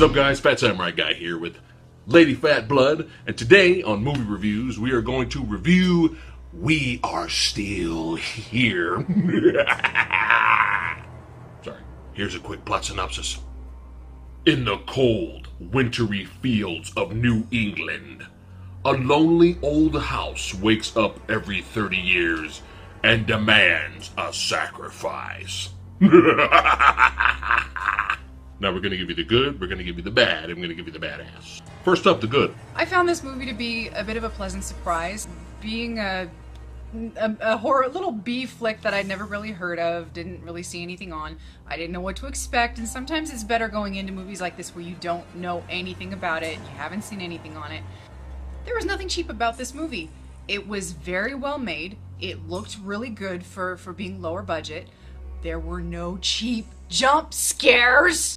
What's up, guys? Fat Samurai Guy here with Lady Fat Blood, and today on Movie Reviews we are going to review We Are Still Here. Sorry. Here's a quick plot synopsis. In the cold, wintry fields of New England, a lonely old house wakes up every 30 years and demands a sacrifice. Now we're going to give you the good, we're going to give you the bad, and we're going to give you the badass. First up, the good. I found this movie to be a bit of a pleasant surprise. Being a horror, little B flick that I'd never really heard of, didn't really see anything on. I didn't know what to expect, and sometimes it's better going into movies like this where you don't know anything about it, you haven't seen anything on it. There was nothing cheap about this movie. It was very well made. It looked really good for being lower budget. There were no cheap jump scares.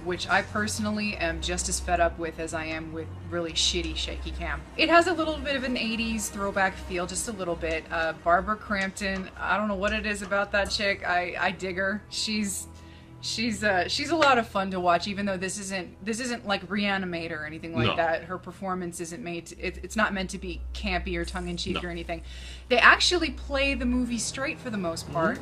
Which I personally am just as fed up with as I am with really shitty shaky cam. It has a little bit of an 80s throwback feel, just a little bit. Barbara Crampton, I don't know what it is about that chick. I dig her. She's a lot of fun to watch, even though this isn't like Reanimate or anything like that. Her performance isn't made to, it's not meant to be campy or tongue-in-cheek or anything. They actually play the movie straight for the most part.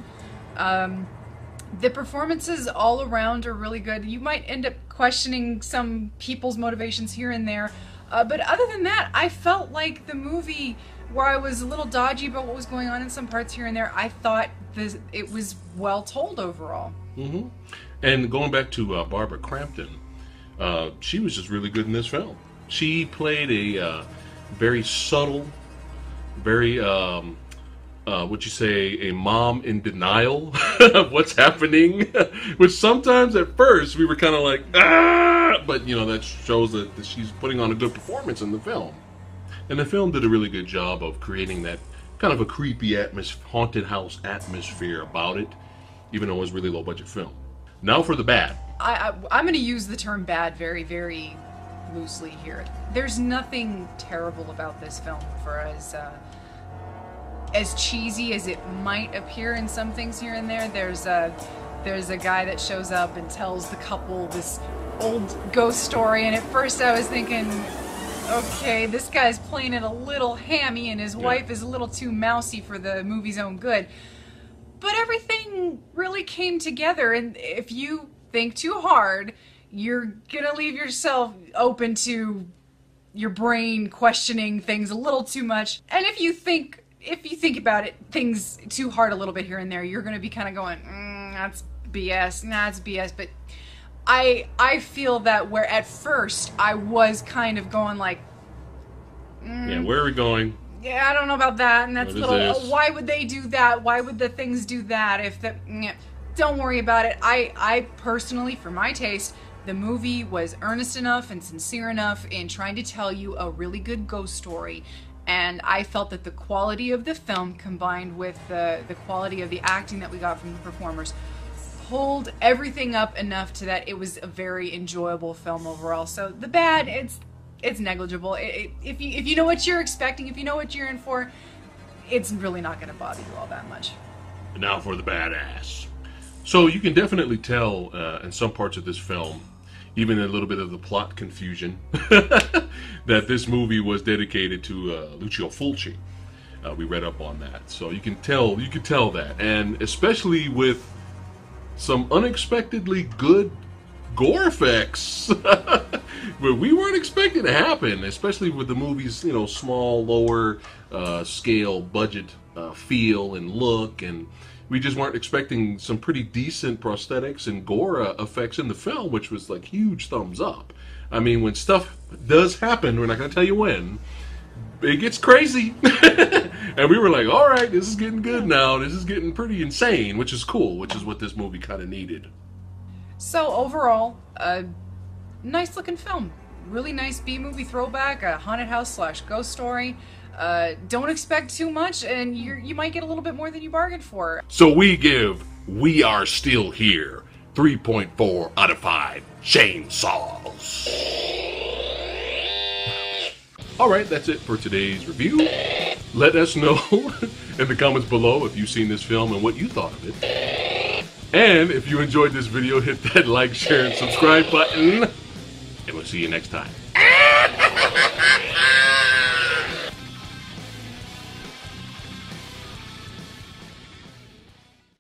The performances all around are really good. You might end up questioning some people's motivations here and there, but other than that, I felt like the movie, where I was a little dodgy about what was going on in some parts here and there, I thought it was well told overall. And going back to Barbara Crampton, she was just really good in this film. She played a very subtle, very, would you say, a mom in denial of what's happening, which sometimes at first we were kind of like, ah, but you know, that shows that she's putting on a good performance in the film. And the film did a really good job of creating that kind of a creepy haunted house atmosphere about it, even though it was a really low budget film. Now for the bad. I'm going to use the term bad very, very loosely here. There's nothing terrible about this film, for as cheesy as it might appear in some things here and there. There's a guy that shows up and tells the couple this old ghost story, and at first I was thinking, okay, this guy's playing it a little hammy and his wife is a little too mousy for the movie's own good. But everything really came together, and if you think too hard, you're gonna leave yourself open to your brain questioning things a little too much. And if you think about it, things too hard a little bit here and there, you're gonna be kind of going, that's BS, nah, it's BS. But I feel that where at first I was kind of going like, yeah, where are we going? Yeah, I don't know about that, and that's a little, why would they do that? Why would the things do that? If the, don't worry about it. I personally, for my taste, the movie was earnest enough and sincere enough in trying to tell you a really good ghost story, and I felt that the quality of the film combined with the quality of the acting that we got from the performers pulled everything up enough to that it was a very enjoyable film overall. So the bad, it's negligible. If you know what you're expecting, if you know what you're in for, it's really not going to bother you all that much. And now for the badass. So you can definitely tell in some parts of this film, even a little bit of the plot confusion, that this movie was dedicated to Lucio Fulci. We read up on that, so you can tell that, and especially with some unexpectedly good gore effects. But we weren't expecting to happen, especially with the movie's, you know, small, lower scale budget feel and look, and we just weren't expecting some pretty decent prosthetics and gore effects in the film, which was like huge thumbs up. I mean, when stuff does happen, we're not going to tell you when, it gets crazy. And we were like, all right, this is getting good now. This is getting pretty insane, which is cool, which is what this movie kind of needed. So overall, a nice looking film. Really nice B-movie throwback, a haunted house / ghost story. Don't expect too much, and you might get a little bit more than you bargained for. So we give We Are Still Here 3.4 out of 5 chainsaws. Alright, that's it for today's review. Let us know in the comments below if you've seen this film and what you thought of it. And if you enjoyed this video, hit that like, share, and subscribe button. And we'll see you next time.